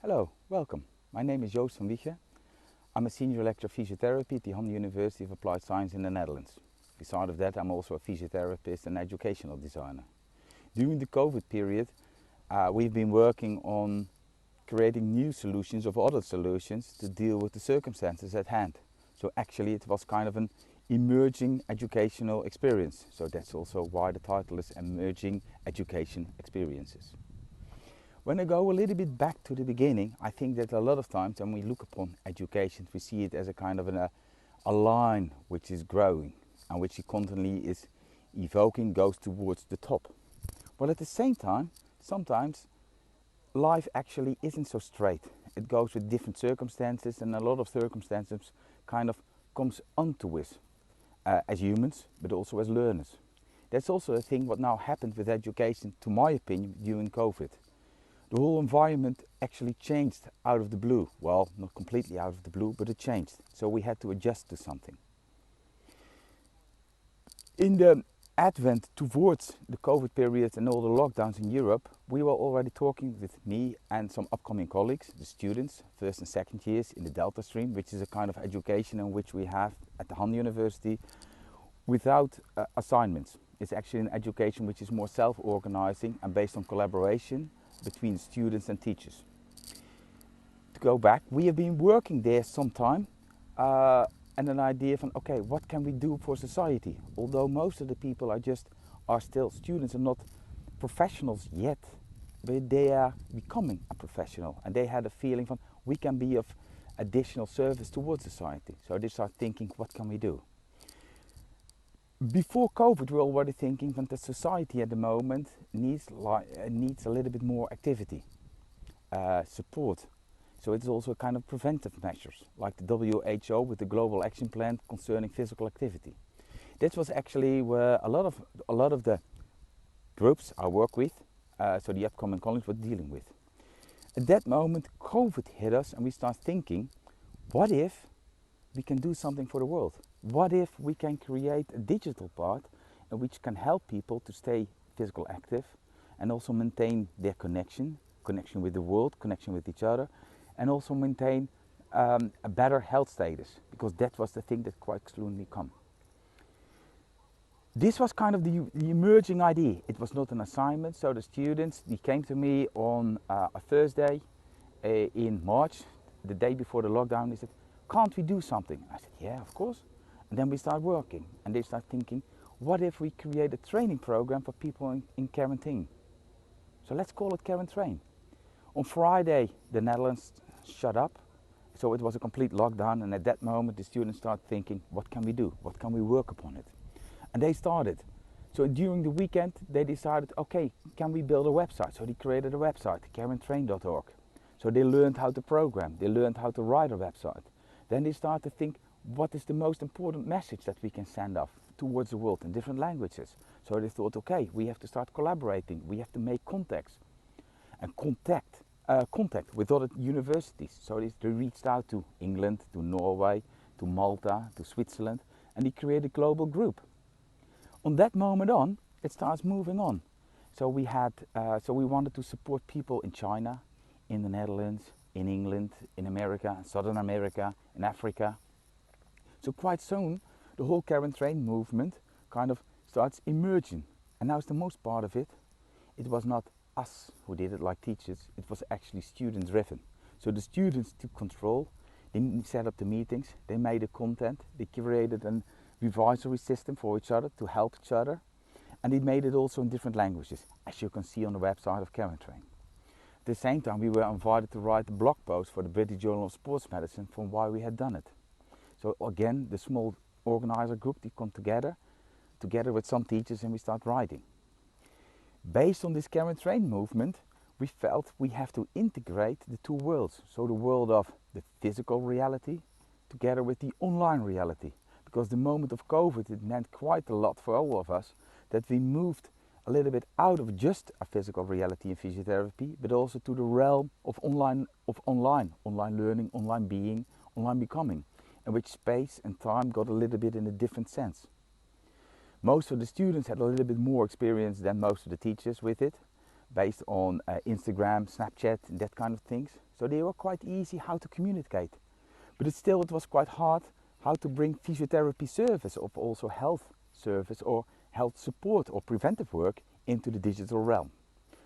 Hello, welcome. My name is Joost van Wiegen. I'm a senior lecturer of physiotherapy at the University of Applied Science in the Netherlands. Besides of that, I'm also a physiotherapist and educational designer. During the COVID period, we've been working on creating new solutions or other solutions to deal with the circumstances at hand. So actually it was kind of an emerging educational experience. So that's also why the title is Emerging Education Experiences. When I go a little bit back to the beginning, I think that a lot of times when we look upon education, we see it as a kind of a line which is growing and which constantly is evoking, goes towards the top. But at the same time, sometimes life actually isn't so straight. It goes with different circumstances, and a lot of circumstances kind of comes onto us as humans, but also as learners. That's also a thing what now happened with education, to my opinion, during COVID. The whole environment actually changed out of the blue. Well, not completely out of the blue, but it changed. So we had to adjust to something. In the advent towards the COVID period and all the lockdowns in Europe, we were already talking with me and some upcoming colleagues, the students, first and second years in the Delta stream, which is a kind of education in which we have at the University without assignments. It's actually an education which is more self-organizing and based on collaboration between students and teachers. To go back, we have been working there some time and an idea from, okay, what can we do for society? Although most of the people are still students and not professionals yet, but they are becoming a professional, and they had a feeling from, we can be of additional service towards society. So they start thinking, what can we do? Before COVID, we were already thinking that the society at the moment needs a little bit more activity, support. So it's also a kind of preventive measures, like the WHO with the Global Action Plan concerning physical activity. That was actually where a lot of the groups I work with, so the upcoming colleagues, were dealing with. At that moment, COVID hit us, and we start thinking, what if we can do something for the world? What if we can create a digital part which can help people to stay physical active and also maintain their connection with the world, connection with each other, and also maintain a better health status, because that was the thing that quite soon come. This was kind of the emerging idea. It was not an assignment, so the students, they came to me on a Thursday in March, the day before the lockdown. They said, can't we do something? I said, yeah, of course. And then we start working, and they start thinking, what if we create a training program for people in quarantine? So let's call it QuaranTrain. On Friday, the Netherlands shut up, so it was a complete lockdown, and at that moment the students start thinking, what can we do? What can we work upon it? And they started. So during the weekend, they decided, okay, can we build a website? So they created a website, QuaranTrain.org. So they learned how to program, they learned how to write a website. Then they started to think, what is the most important message that we can send off towards the world in different languages? So they thought, okay, we have to start collaborating, we have to make contacts and contact with other universities. So they reached out to England, to Norway, to Malta, to Switzerland, and they created a global group. On that moment on, it starts moving on. So we wanted to support people in China, in the Netherlands, in England, in America, Southern America, in Africa. So quite soon, the whole QuaranTrain movement kind of starts emerging. And now it's the most part of it. It was not us who did it like teachers, it was actually student driven. So the students took control, they set up the meetings, they made the content, they created an advisory system for each other to help each other, and they made it also in different languages, as you can see on the website of QuaranTrain. At the same time, we were invited to write a blog post for the British Journal of Sports Medicine from why we had done it. So again, the small organizer group, they come together with some teachers, and we start writing. Based on this QuaranTrain movement, we felt we have to integrate the two worlds. So the world of the physical reality together with the online reality. Because the moment of COVID, it meant quite a lot for all of us that we moved a little bit out of just a physical reality in physiotherapy, but also to the realm of online learning, online being, online becoming, in which space and time got a little bit in a different sense. Most of the students had a little bit more experience than most of the teachers with it, based on Instagram, Snapchat, and that kind of things. So they were quite easy how to communicate. But it was quite hard how to bring physiotherapy service or also health service or health support or preventive work into the digital realm.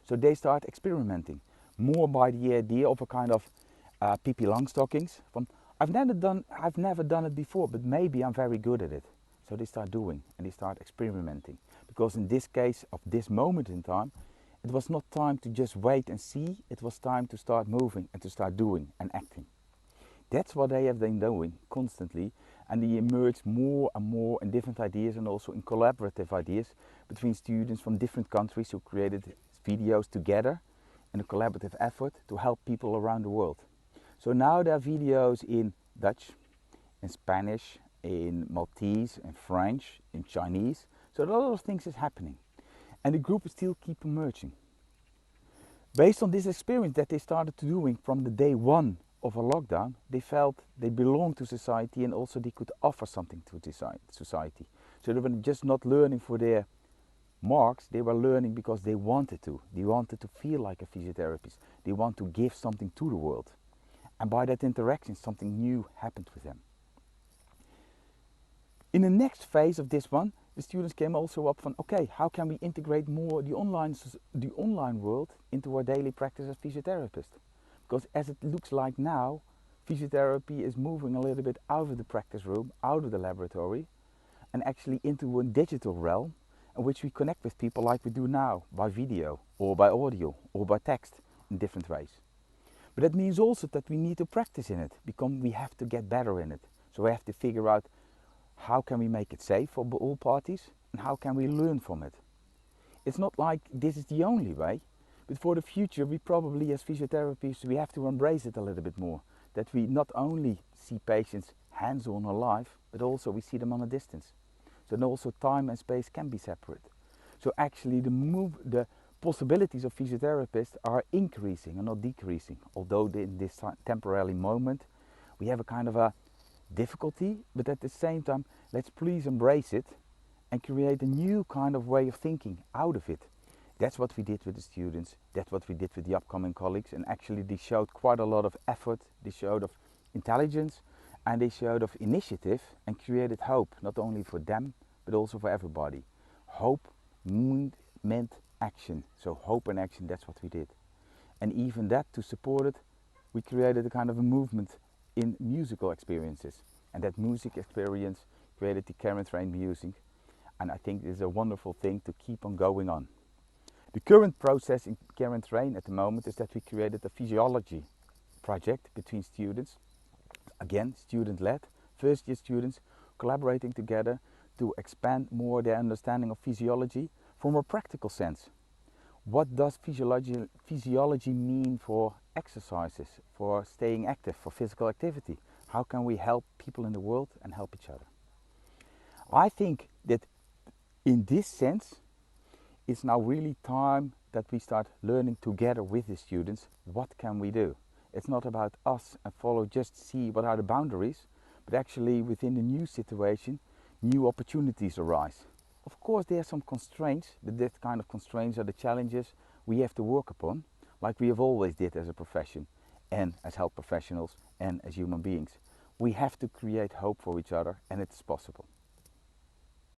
So they start experimenting more by the idea of a kind of PP lung stockings. From I've never done it before, but maybe I'm very good at it. So they start doing and they start experimenting. Because in this case of this moment in time, it was not time to just wait and see. It was time to start moving and to start doing and acting. That's what they have been doing constantly, and they emerge more and more in different ideas and also in collaborative ideas between students from different countries who created videos together in a collaborative effort to help people around the world. So now there are videos in Dutch, in Spanish, in Maltese, in French, in Chinese. So a lot of things is happening, and the group still keep emerging. Based on this experience that they started doing from the day one of a lockdown, they felt they belonged to society and also they could offer something to society. So they were just not learning for their marks, they were learning because they wanted to. They wanted to feel like a physiotherapist. They want to give something to the world. And by that interaction, something new happened with them. In the next phase of this one, the students came also up from, okay, how can we integrate more the online world into our daily practice as physiotherapists? Because as it looks like now, physiotherapy is moving a little bit out of the practice room, out of the laboratory, and actually into a digital realm in which we connect with people like we do now, by video, or by audio, or by text, in different ways. But that means also that we need to practice in it, because we have to get better in it. So we have to figure out how can we make it safe for all parties, and how can we learn from it. It's not like this is the only way. But for the future, we probably as physiotherapists, we have to embrace it a little bit more. That we not only see patients hands-on or live, but also we see them on a distance. So then also time and space can be separate. So actually the possibilities of physiotherapists are increasing and not decreasing. Although in this temporary moment, we have a kind of a difficulty, but at the same time, let's please embrace it and create a new kind of way of thinking out of it. That's what we did with the students, that's what we did with the upcoming colleagues, and actually they showed quite a lot of effort, they showed of intelligence, and they showed of initiative and created hope, not only for them, but also for everybody. Hope meant action, so hope and action, that's what we did. And even that, to support it, we created a kind of a movement in musical experiences. And that music experience created the QuaranTrain music, and I think it is a wonderful thing to keep on going on. The current process in QuaranTrain at the moment is that we created a physiology project between students, again student-led, first-year students collaborating together to expand more their understanding of physiology from a practical sense. What does physiology mean for exercises, for staying active, for physical activity? How can we help people in the world and help each other? I think that in this sense, it's now really time that we start learning together with the students what can we do. It's not about us and just see what are the boundaries, but actually within the new situation, new opportunities arise. Of course there are some constraints, but that kind of constraints are the challenges we have to work upon, like we have always did as a profession and as health professionals and as human beings. We have to create hope for each other, and it's possible.